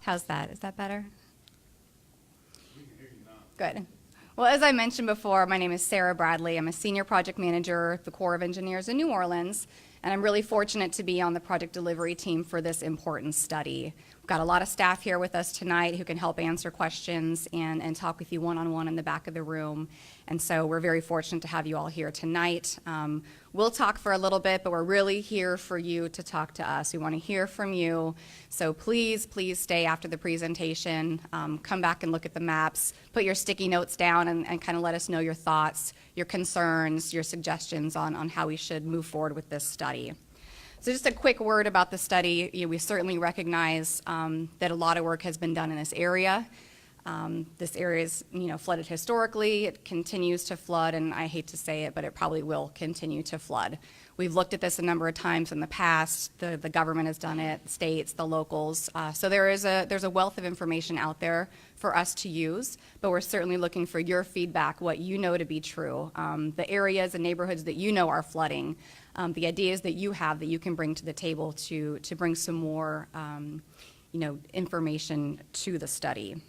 How's that? Is that better? Good. Well, as I mentioned before, my name is Sarah Bradley. I'm a senior project manager at the Corps of Engineers in New Orleans, and I'm really fortunate to be on the project delivery team for this important study. We've got a lot of staff here with us tonight who can help answer questions and talk with you one-on-one in the back of the room. And so we're very fortunate to have you all here tonight. We'll talk for a little bit, but we're really here for you to talk to us. We want to hear from you. So please, please stay after the presentation. Come back and look at the maps. Put your sticky notes down and kind of let us know your thoughts, your concerns, your suggestions on how we should move forward with this study. So just a quick word about the study. We certainly recognize that a lot of work has been done in this area. This area is, flooded historically. It continues to flood, and I hate to say it, but it probably will continue to flood. We've looked at this a number of times in the past. The government has done it, the states, the locals. So there's a wealth of information out there for us to use, but we're certainly looking for your feedback, what you know to be true, the areas and neighborhoods that you know are flooding, the ideas that you have that you can bring to the table to bring some more information to the study.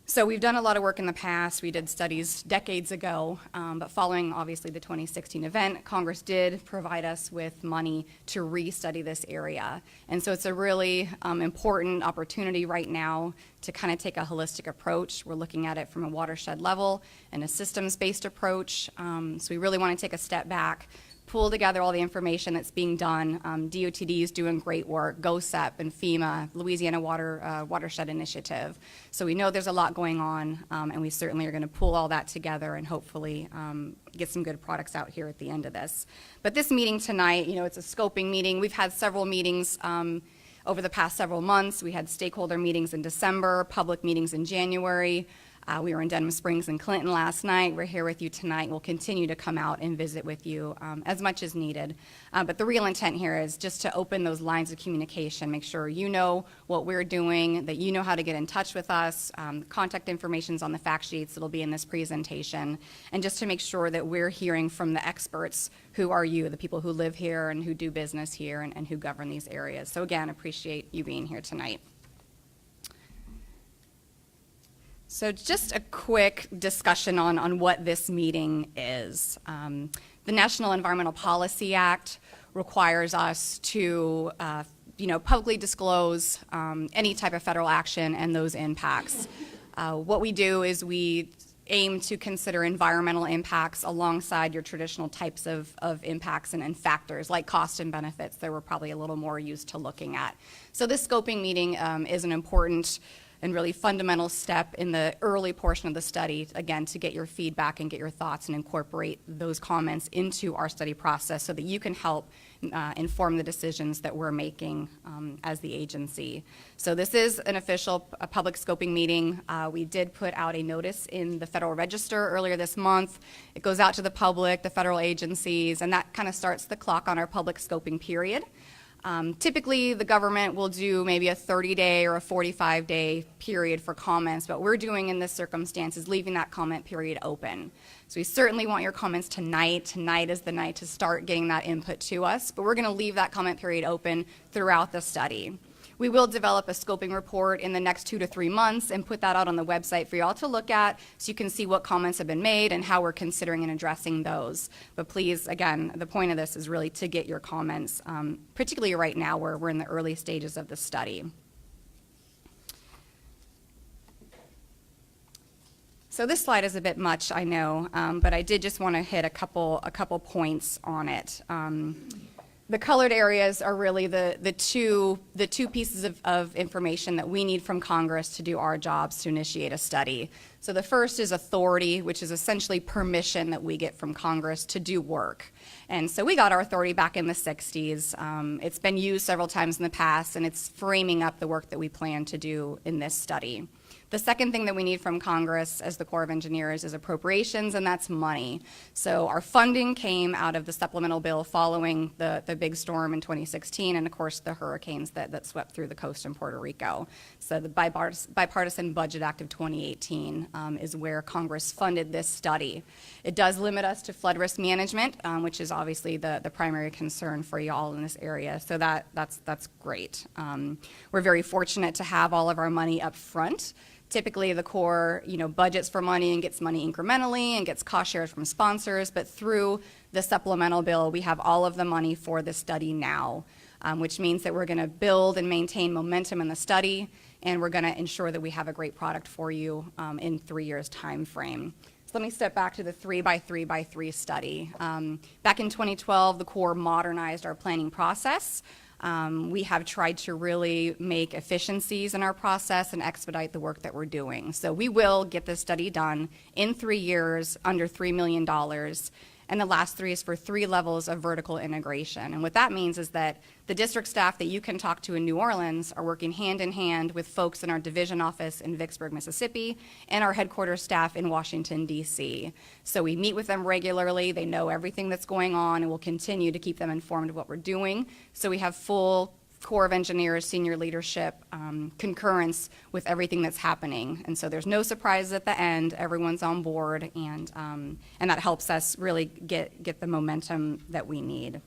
So we've done a lot of work in the past. We did studies decades ago, but following obviously the 2016 event, Congress did provide us with money to re-study this area. And so it's a really important opportunity right now to kind of take a holistic approach. We're looking at it from a watershed level and a systems-based approach. So we really want to take a step back, pull together all the information that's being done. DOTD is doing great work, GOSEP and FEMA, Louisiana Watershed Initiative. So we know there's a lot going on, and we certainly are going to pull all that together and hopefully get some good products out here at the end of this. But this meeting tonight, it's a scoping meeting. We've had several meetings over the past several months. We had stakeholder meetings in December, public meetings in January. We were in Denham Springs and Clinton last night. We're here with you tonight. We'll continue to come out and visit with you as much as needed. But the real intent here is just to open those lines of communication, make sure you know what we're doing, that you know how to get in touch with us. Contact information's on the fact sheets that'll be in this presentation, and just to make sure that we're hearing from the experts who are you, the people who live here and who do business here and who govern these areas. So again, appreciate you being here tonight. So just a quick discussion on what this meeting is. The National Environmental Policy Act requires us to publicly disclose any type of federal action and those impacts. What we do is we aim to consider environmental impacts alongside your traditional types of impacts and factors like cost and benefits that we're probably a little more used to looking at. So this scoping meeting is an important and really fundamental step in the early portion of the study, again, to get your feedback and get your thoughts and incorporate those comments into our study process so that you can help inform the decisions that we're making as the agency. So this is an official public scoping meeting. We did put out a notice in the Federal Register earlier this month. It goes out to the public, the federal agencies, and that kind of starts the clock on our public scoping period. Typically, the government will do maybe a 30-day or a 45-day period for comments. What we're doing in this circumstance is leaving that comment period open. So we certainly want your comments tonight. Tonight is the night to start getting that input to us, but we're going to leave that comment period open throughout the study. We will develop a scoping report in the next 2 to 3 months and put that out on the website for you all to look at so you can see what comments have been made and how we're considering and addressing those. But please, again, the point of this is really to get your comments, particularly right now where we're in the early stages of the study. So this slide is a bit much, I know, but I did just want to hit a couple points on it. The colored areas are really the two pieces of information that we need from Congress to do our jobs to initiate a study. So the first is authority, which is essentially permission that we get from Congress to do work. And so we got our authority back in the 60s. It's been used several times in the past, and it's framing up the work that we plan to do in this study. The second thing that we need from Congress as the Corps of Engineers is appropriations, and that's money. So our funding came out of the supplemental bill following the big storm in 2016, and of course the hurricanes that swept through the coast in Puerto Rico. So the Bipartisan Budget Act of 2018 is where Congress funded this study. It does limit us to flood risk management, which is obviously the primary concern for y'all in this area. So that's great. We're very fortunate to have all of our money up front. Typically, the Corps, budgets for money and gets money incrementally and gets cost shares from sponsors, but through the supplemental bill, we have all of the money for the study now, which means that we're going to build and maintain momentum in the study, and we're going to ensure that we have a great product for you in 3 years' time frame. So let me step back to the 3x3x3 study. Back in 2012, the Corps modernized our planning process. We have tried to really make efficiencies in our process and expedite the work that we're doing. So we will get this study done in 3 years, under $3 million, and the last 3 is for 3 levels of vertical integration. And what that means is that the district staff that you can talk to in New Orleans are working hand in hand with folks in our division office in Vicksburg, Mississippi, and our headquarters staff in Washington, D.C. So we meet with them regularly. They know everything that's going on, and we'll continue to keep them informed of what we're doing. So we have full Corps of Engineers, senior leadership, concurrence with everything that's happening. And so there's no surprises at the end. Everyone's on board, and that helps us really get the momentum that we need.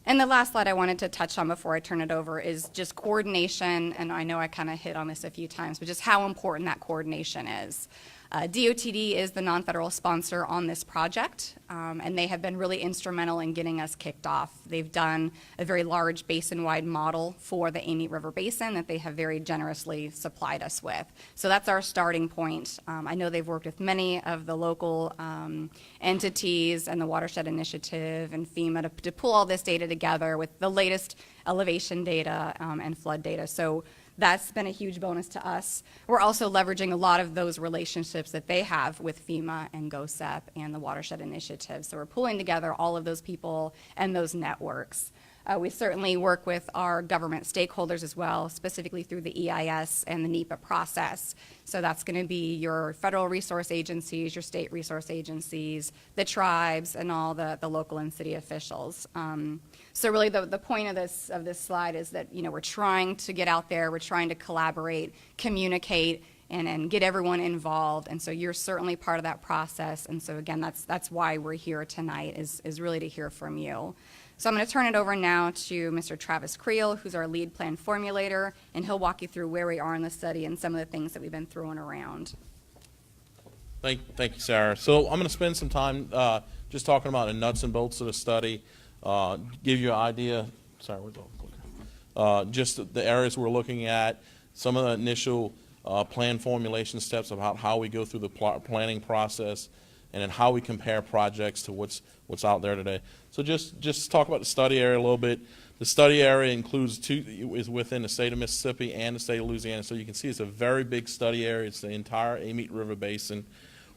And the last slide I wanted to touch on before I turn it over is just coordination, and I know I kind of hit on this a few times, but just how important that coordination is. DOTD is the non-federal sponsor on this project, and they have been really instrumental in getting us kicked off. They've done a very large basin-wide model for the Amite River Basin that they have very generously supplied us with. So that's our starting point. I know they've worked with many of the local entities and the Watershed Initiative and FEMA to pull all this data together with the latest elevation data and flood data. So that's been a huge bonus to us. We're also leveraging a lot of those relationships that they have with FEMA and GOSEP and the Watershed Initiative. So we're pulling together all of those people and those networks. We certainly work with our government stakeholders as well, specifically through the EIS and the NEPA process. So that's going to be your federal resource agencies, your state resource agencies, the tribes, and all the local and city officials. So really the point of this slide is that we're trying to get out there, we're trying to collaborate, communicate, and get everyone involved. And so you're certainly part of that process. And so again, that's why we're here tonight is really to hear from you. So I'm going to turn it over now to Mr. Travis Creel, who's our lead plan formulator, and he'll walk you through where we are in the study and some of the things that we've been throwing around. Thank you, Sarah. So I'm going to spend some time just talking about the nuts and bolts of the study, give you an idea. Sorry, where's the just the areas we're looking at, some of the initial plan formulation steps about how we go through the planning process, and then how we compare projects to what's out there today. So just talk about the study area a little bit. The study area is within the state of Mississippi and the state of Louisiana. So you can see it's a very big study area. It's the entire Amite River Basin.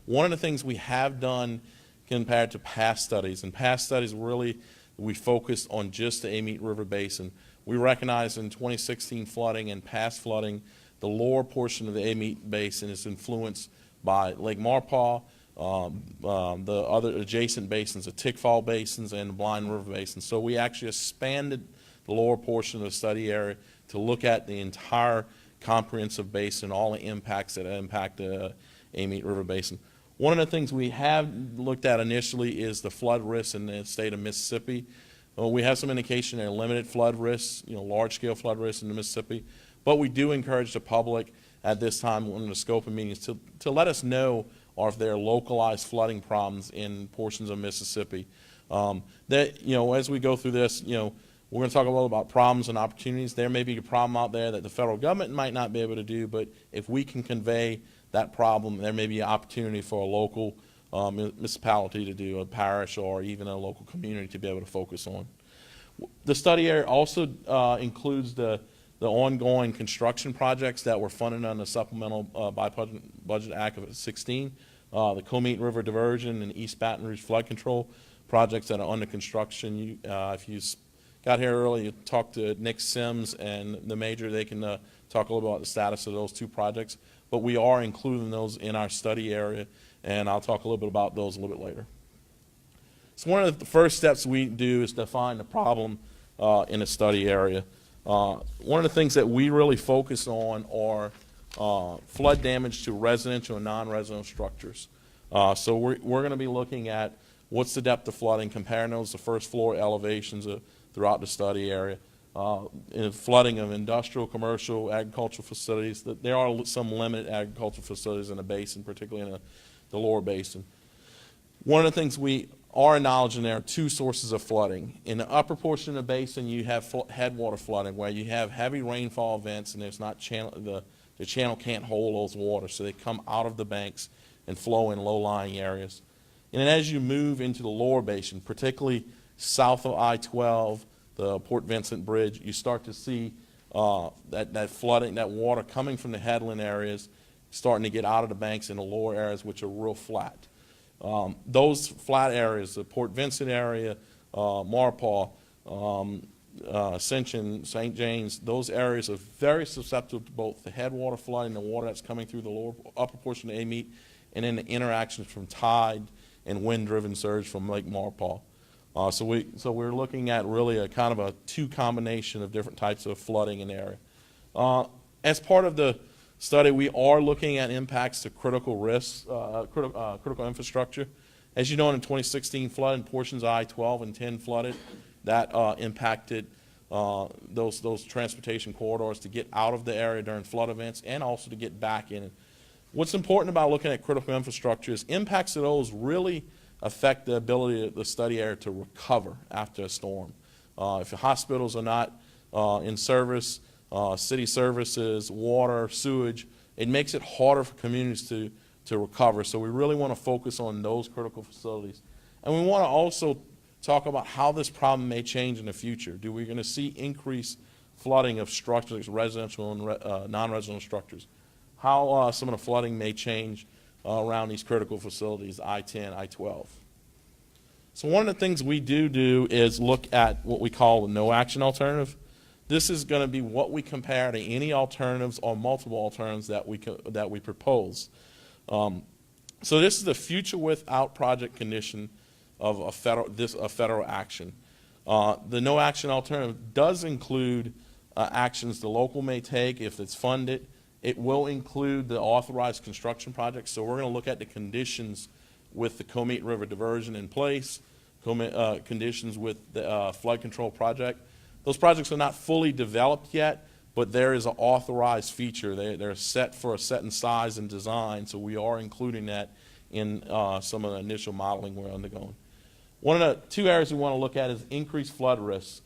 One of the things we have done compared to past studies, and past studies really, we focused on just the Amite River Basin. We recognized in 2016 flooding and past flooding, the lower portion of the Amite Basin is influenced by Lake Maurepas, the other adjacent basins, the Tickfall basins and the Blind River Basin. So we actually expanded the lower portion of the study area to look at the entire comprehensive basin, all the impacts that impact the Amite River Basin. One of the things we have looked at initially is the flood risks in the state of Mississippi. We have some indication there are limited flood risks, large-scale flood risks in the Mississippi, but we do encourage the public at this time in the scope of meetings to let us know or if there are localized flooding problems in portions of Mississippi. As we go through this, we're going to talk a little about problems and opportunities. There may be a problem out there that the federal government might not be able to do, but if we can convey that problem, there may be an opportunity for a local municipality to do, a parish or even a local community to be able to focus on. The study area also includes the ongoing construction projects that were funded under the Supplemental Budget Act of 16, the Comite River Diversion and East Baton Rouge Flood Control projects that are under construction. If you got here early, you talked to Nick Sims and the major, they can talk a little about the status of those two projects. But we are including those in our study area, and I'll talk a little bit about those a little bit later. So one of the first steps we do is define the problem in a study area. One of the things that we really focus on are flood damage to residential and non-residential structures. So we're going to be looking at what's the depth of flooding, comparing those to first floor elevations throughout the study area. Flooding of industrial, commercial, agricultural facilities. There are some limited agricultural facilities in the basin, particularly in the lower basin. One of the things we are acknowledging, there are two sources of flooding. In the upper portion of the basin, you have headwater flooding, where you have heavy rainfall events, and there's not the channel can't hold those waters, so they come out of the banks and flow in low-lying areas. And then as you move into the lower basin, particularly south of I-12, the Port Vincent Bridge, you start to see that flooding, that water coming from the headland areas, starting to get out of the banks in the lower areas, which are real flat. Those flat areas, the Port Vincent area, Marpaw, Ascension, St. James, those areas are very susceptible to both the headwater flooding, the water that's coming through the upper portion of Amite, and then the interactions from tide and wind-driven surge from Lake Marpaw. So we're looking at really a kind of a two combination of different types of flooding in the area. As part of the study, we are looking at impacts to critical risks, critical infrastructure. As you know, in the 2016 flood, and portions of I-12 and 10 flooded, that impacted those transportation corridors to get out of the area during flood events and also to get back in it. What's important about looking at critical infrastructure is impacts of those really affect the ability of the study area to recover after a storm. If the hospitals are not in service, city services, water, sewage, it makes it harder for communities to recover. So we really want to focus on those critical facilities. And we want to also talk about how this problem may change in the future. Do we going to see increased flooding of structures, residential and non-residential structures? How some of the flooding may change around these critical facilities, I-10, I-12. So one of the things we do is look at what we call the no-action alternative. This is going to be what we compare to any alternatives or multiple alternatives that we propose. So this is the future without project condition of a federal action. The no-action alternative does include actions the local may take if it's funded. It will include the authorized construction projects. So we're going to look at the conditions with the Comite River diversion in place, conditions with the flood control project. Those projects are not fully developed yet, but there is an authorized feature. They're set for a certain size and design, so we are including that in some of the initial modeling we're undergoing. One of the two areas we want to look at is increased flood risks.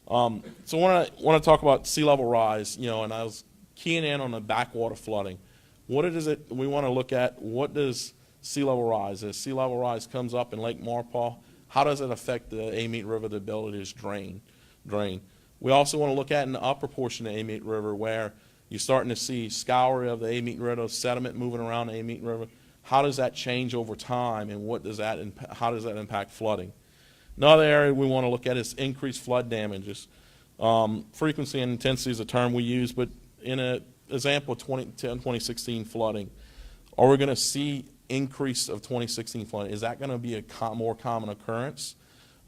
So I want to talk about sea level rise, and I was keying in on the backwater flooding. What is it we want to look at? What does sea level rise? As sea level rise comes up in Lake Marpaw, how does it affect the Amite River, the ability to drain? We also want to look at in the upper portion of the Amite River where you're starting to see scouring of the Amite River, sediment moving around the Amite River. How does that change over time, and how does that impact flooding? Another area we want to look at is increased flood damages. Frequency and intensity is a term we use, but in an example of 2016 flooding, are we going to see increase of 2016 flooding? Is that going to be a more common occurrence?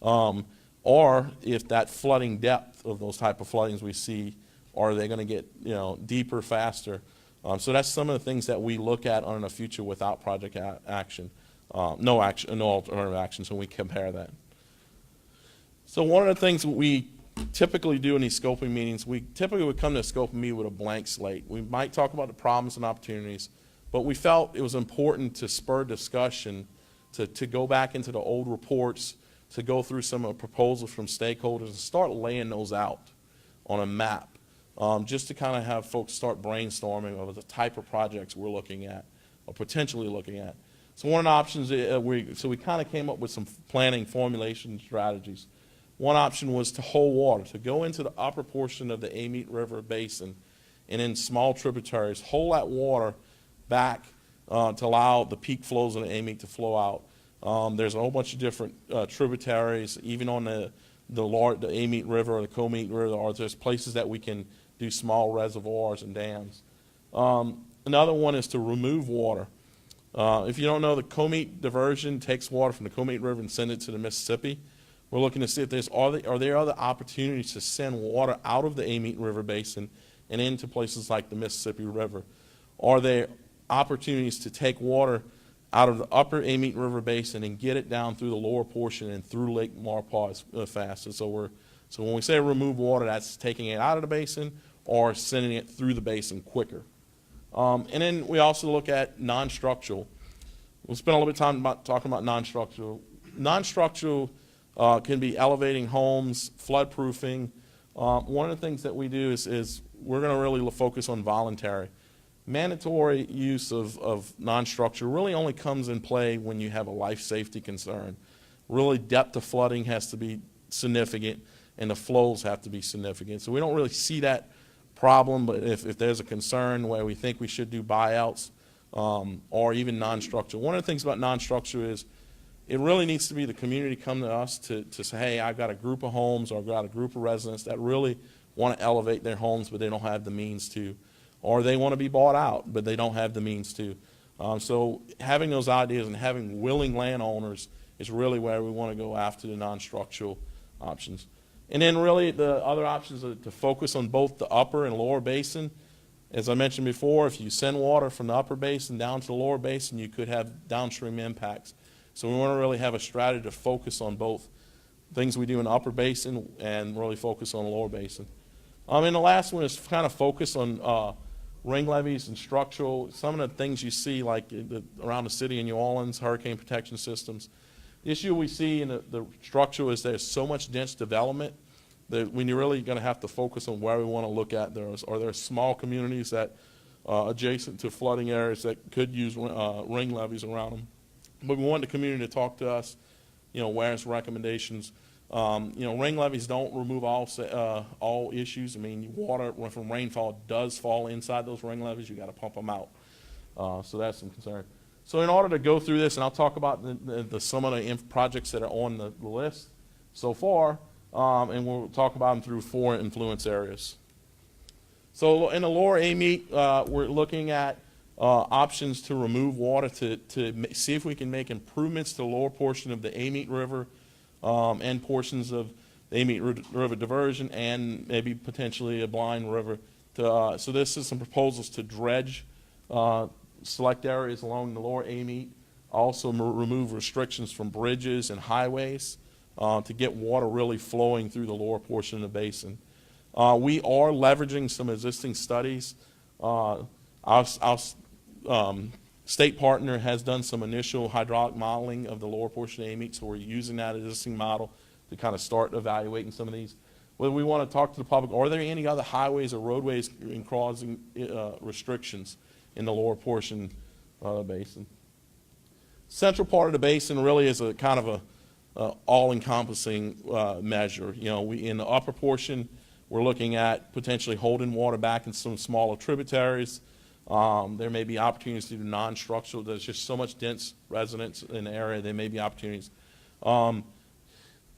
Or if that flooding depth of those type of floodings we see, are they going to get deeper, faster? So that's some of the things that we look at on a future without project action, no alternative actions when we compare that. So one of the things we typically do in these scoping meetings, we typically would come to a scoping meeting with a blank slate. We might talk about the problems and opportunities, but we felt it was important to spur discussion, to go back into the old reports, to go through some of the proposals from stakeholders and start laying those out on a map, just to kind of have folks start brainstorming over the type of projects we're looking at or potentially looking at. So one of the options, we kind of came up with some planning formulation strategies. One option was to hold water, to go into the upper portion of the Amite River Basin and in small tributaries, hold that water back to allow the peak flows of the Amite to flow out. There's a whole bunch of different tributaries, even on the Amite River or the Comite River, or there's places that we can do small reservoirs and dams. Another one is to remove water. If you don't know, the Amite diversion takes water from the Amite River and sends it to the Mississippi. We're looking to see if are there other opportunities to send water out of the Amite River basin and into places like the Mississippi River. Are there opportunities to take water out of the upper Amite River basin and get it down through the lower portion and through Lake Maurepas faster? So when we say remove water, that's taking it out of the basin or sending it through the basin quicker. And then we also look at non-structural. We'll spend a little bit of time talking about non-structural. Non-structural can be elevating homes, flood-proofing. One of the things that we do is we're going to really focus on voluntary. Mandatory use of non-structural really only comes in play when you have a life safety concern. Really, depth of flooding has to be significant, and the flows have to be significant. So we don't really see that problem, but if there's a concern where we think we should do buyouts or even non-structural. One of the things about non-structural is it really needs to be the community come to us to say, hey, I've got a group of homes or I've got a group of residents that really want to elevate their homes, but they don't have the means to. Or they want to be bought out, but they don't have the means to. So having those ideas and having willing landowners is really where we want to go after the non-structural options. And then really the other options are to focus on both the upper and lower basin. As I mentioned before, if you send water from the upper basin down to the lower basin, you could have downstream impacts. So we want to really have a strategy to focus on both things we do in the upper basin and really focus on the lower basin. And the last one is kind of focus on ring levees and structural. Some of the things you see like around the city in New Orleans, hurricane protection systems. The issue we see in the structural is there's so much dense development that we're really going to have to focus on where we want to look at. Are there small communities that adjacent to flooding areas that could use ring levees around them? But we want the community to talk to us, where's recommendations. Ring levees don't remove all issues. I mean, water from rainfall does fall inside those ring levees. You got to pump them out. So that's some concern. So in order to go through this, and I'll talk about some of the projects that are on the list so far, and we'll talk about them through 4 influence areas. So in the lower Amite, we're looking at options to remove water to see if we can make improvements to the lower portion of the Amite River and portions of the Amite River diversion and maybe potentially a blind river. So this is some proposals to dredge select areas along the lower Amite, also remove restrictions from bridges and highways to get water really flowing through the lower portion of the basin. We are leveraging some existing studies. Our state partner has done some initial hydraulic modeling of the lower portion of Amite, so we're using that existing model to kind of start evaluating some of these. Well, we want to talk to the public, are there any other highways or roadways causing restrictions in the lower portion of the basin? Central part of the basin really is a kind of a all-encompassing measure. In the upper portion, we're looking at potentially holding water back in some smaller tributaries. There may be opportunities to do non-structural. There's just so much dense residents in the area. There may be opportunities. One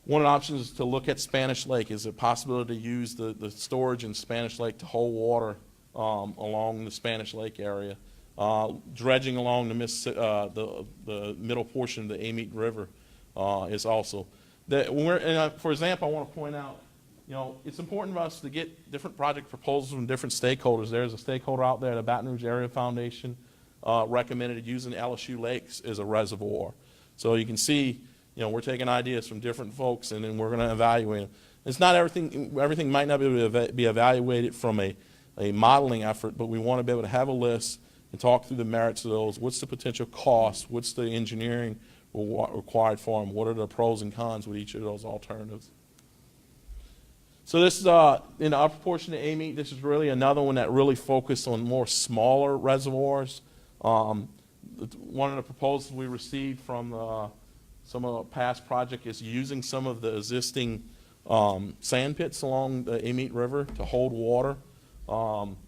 of the options is to look at Spanish Lake. Is it possible to use the storage in Spanish Lake to hold water along the Spanish Lake area? Dredging along the middle portion of the Amite River is also. For example, I want to point out, it's important for us to get different project proposals from different stakeholders. There's a stakeholder out there, the Baton Rouge Area Foundation, recommended using LSU lakes as a reservoir. So you can see, we're taking ideas from different folks and then we're going to evaluate them. It's not everything might not be able to be evaluated from a modeling effort, but we want to be able to have a list and talk through the merits of those. What's the potential cost? What's the engineering required for them? What are the pros and cons with each of those alternatives? So this is in the upper portion of Amite. This is really another one that really focused on more smaller reservoirs. One of the proposals we received from some of the past project is using some of the existing sand pits along the Amite River to hold water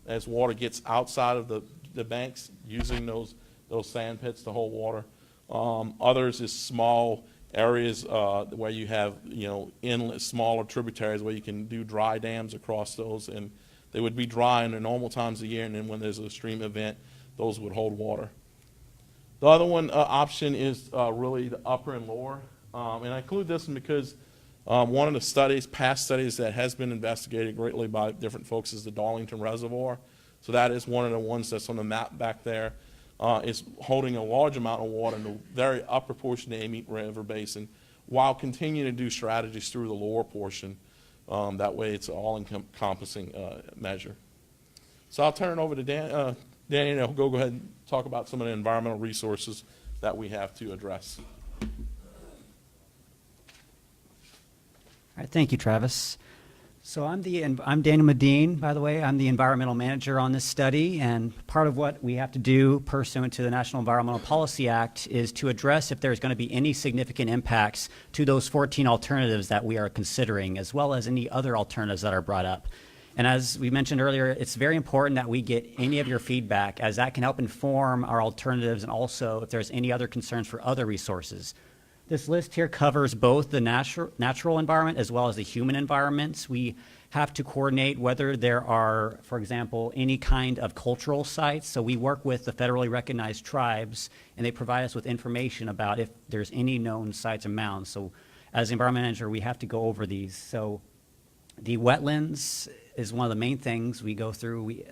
as water gets outside of the banks, using those sand pits to hold water. Others is small areas where you have inlet, smaller tributaries where you can do dry dams across those, and They would be dry in the normal times of year, and then when there's a stream event, those would hold water. The other one option is really the upper and lower. And I include this one because one of the studies, past studies that has been investigated greatly by different folks is the Darlington Reservoir. So that is one of the ones that's on the map back there. Is holding a large amount of water in the very upper portion of the Amite River Basin while continuing to do strategies through the lower portion. That way it's an all-encompassing measure. So I'll turn it over to Danny, and he'll go ahead and talk about some of the environmental resources that we have to address. All right, thank you, Travis. So I'm Daniel Medine, by the way. I'm the environmental manager on this study, and part of what we have to do pursuant to the National Environmental Policy Act is to address if there's going to be any significant impacts to those 14 alternatives that we are considering, as well as any other alternatives that are brought up. And as we mentioned earlier, it's very important that we get any of your feedback, as that can help inform our alternatives and also if there's any other concerns for other resources. This list here covers both the natural environment as well as the human environments. We have to coordinate whether there are, for example, any kind of cultural sites. So we work with the federally recognized tribes, and they provide us with information about if there's any known sites or mounds. So as the environment manager, we have to go over these. So the wetlands is one of the main things we go through.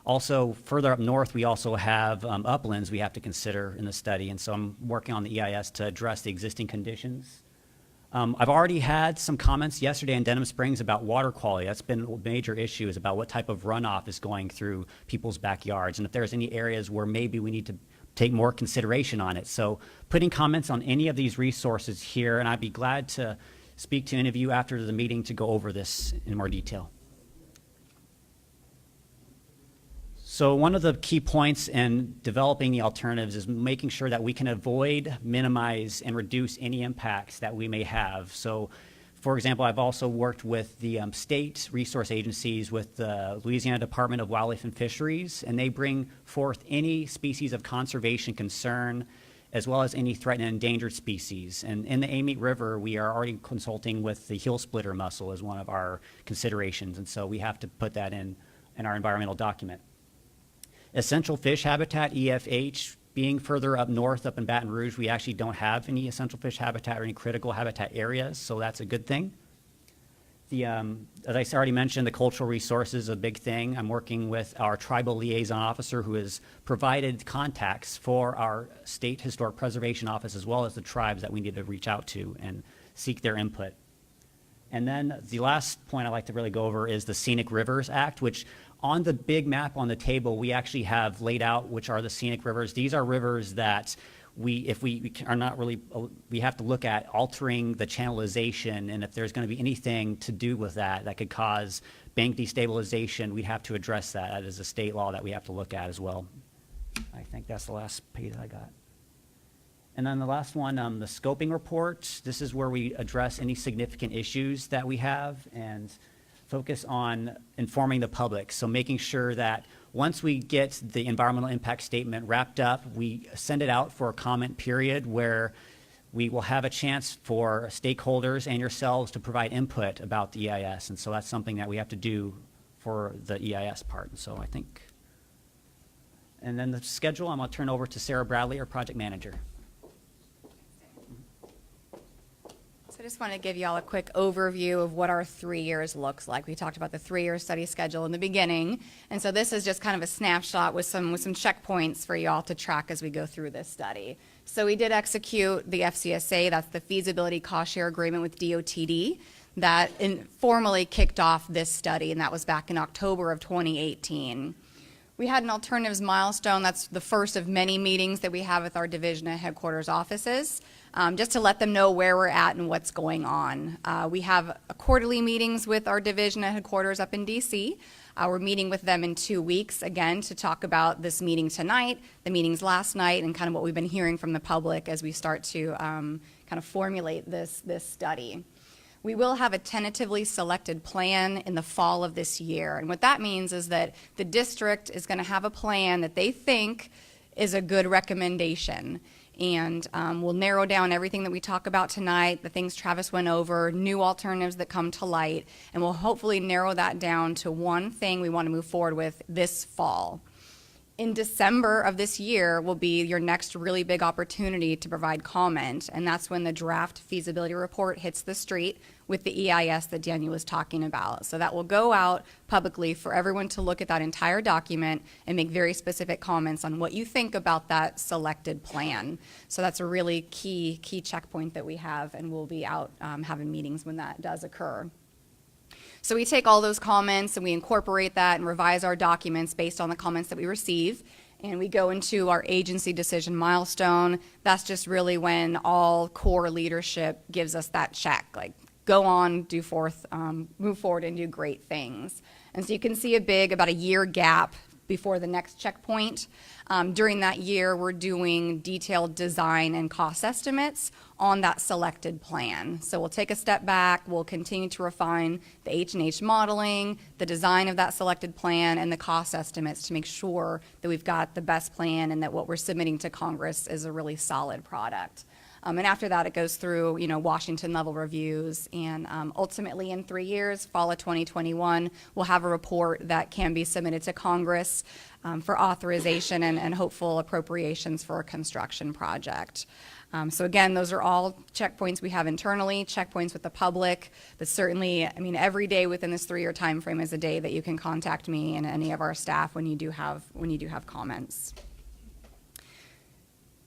Also, further up north, we also have uplands we have to consider in the study, and so I'm working on the EIS to address the existing conditions. I've already had some comments yesterday in Denham Springs about water quality. That's been a major issue, is about what type of runoff is going through people's backyards, and if there's any areas where maybe we need to take more consideration on it. So putting comments on any of these resources here, and I'd be glad to speak to any of you after the meeting to go over this in more detail. So one of the key points in developing the alternatives is making sure that we can avoid, minimize, and reduce any impacts that we may have. So, for example, I've also worked with the state resource agencies, with the Louisiana Department of Wildlife and Fisheries, and they bring forth any species of conservation concern, as well as any threatened and endangered species. And in the Amite River, we are already consulting with the heel splitter mussel as one of our considerations, and so we have to put that in our environmental document. Essential fish habitat, EFH, being further up north, up in Baton Rouge, we actually don't have any essential fish habitat or any critical habitat areas, so that's a good thing. As I already mentioned, the cultural resources is a big thing. I'm working with our tribal liaison officer, who has provided contacts for our state historic preservation office, as well as the tribes that we need to reach out to and seek their input. And then the last point I'd like to really go over is the Scenic Rivers Act, which on the big map on the table, we actually have laid out which are the scenic rivers. These are rivers that if we are not really, we have to look at altering the channelization, and if there's going to be anything to do with that that could cause bank destabilization, we have to address that. That is a state law that we have to look at as well. I think that's the last page I got. And then the last one, the scoping report. This is where we address any significant issues that we have and focus on informing the public. So making sure that once we get the environmental impact statement wrapped up, we send it out for a comment period where we will have a chance for stakeholders and yourselves to provide input about the EIS. And so that's something that we have to do for the EIS part. And so I think, and then the schedule, I'm going to turn over to Sarah Bradley, our project manager. So I just want to give you all a quick overview of what our 3 years looks like. We talked about the 3-year study schedule in the beginning, and so this is just kind of a snapshot with some checkpoints for you all to track as we go through this study. So we did execute the FCSA, that's the Feasibility Cost Share Agreement with DOTD, that formally kicked off this study, and that was back in October of 2018. We had an alternatives milestone. That's the first of many meetings that we have with our division and headquarters offices, just to let them know where we're at and what's going on. We have quarterly meetings with our division and headquarters up in DC. We're meeting with them in 2 weeks, again, to talk about this meeting tonight, the meetings last night, and kind of what we've been hearing from the public as we start to kind of formulate this study. We will have a tentatively selected plan in the fall of this year. And what that means is that the district is going to have a plan that they think is a good recommendation. And we'll narrow down everything that we talk about tonight, the things Travis went over, new alternatives that come to light, and we'll hopefully narrow that down to one thing we want to move forward with this fall. In December of this year will be your next really big opportunity to provide comment, and that's when the draft feasibility report hits the street with the EIS that Daniel was talking about. So that will go out publicly for everyone to look at that entire document and make very specific comments on what you think about that selected plan. So that's a really key checkpoint that we have, and we'll be out having meetings when that does occur. So we take all those comments and we incorporate that and revise our documents based on the comments that we receive. And we go into our agency decision milestone. That's just really when all core leadership gives us that check, like go on, move forward and do great things. And so you can see about a year gap before the next checkpoint. During that year, we're doing detailed design and cost estimates on that selected plan. So we'll take a step back, we'll continue to refine the H&H modeling, the design of that selected plan, and the cost estimates to make sure that we've got the best plan and that what we're submitting to Congress is a really solid product. And after that, it goes through, Washington level reviews, and ultimately in 3 years, fall of 2021, we'll have a report that can be submitted to Congress for authorization and hopeful appropriations for a construction project. So again, those are all checkpoints we have internally, checkpoints with the public, but certainly, every day within this 3-year time frame is a day that you can contact me and any of our staff when you do have comments.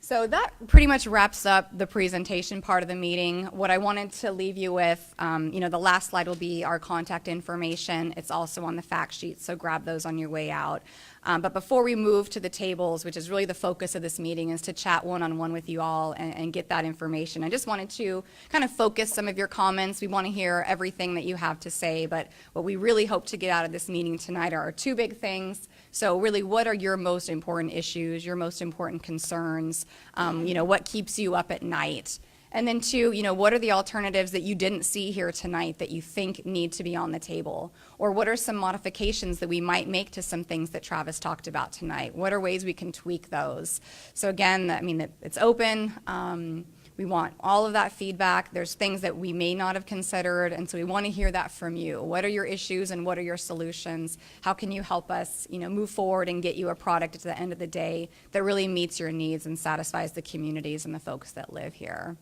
So that pretty much wraps up the presentation part of the meeting. What I wanted to leave you with, the last slide will be our contact information. It's also on the fact sheet, so grab those on your way out. But before we move to the tables, which is really the focus of this meeting, is to chat one-on-one with you all and get that information. I just wanted to kind of focus some of your comments. We want to hear everything that you have to say, but what we really hope to get out of this meeting tonight are 2 big things. So really, what are your most important issues, your most important concerns? What keeps you up at night? And then 2, what are the alternatives that you didn't see here tonight that you think need to be on the table? Or what are some modifications that we might make to some things that Travis talked about tonight? What are ways we can tweak those? So again, it's open. We want all of that feedback. There's things that we may not have considered, and so we want to hear that from you. What are your issues and what are your solutions? How can you help us, move forward and get you a product at the end of the day that really meets your needs and satisfies the communities and the folks that live here?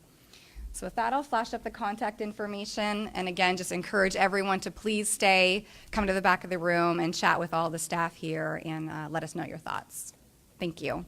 So with that, I'll flash up the contact information, and again, just encourage everyone to please stay, come to the back of the room and chat with all the staff here and let us know your thoughts. Thank you.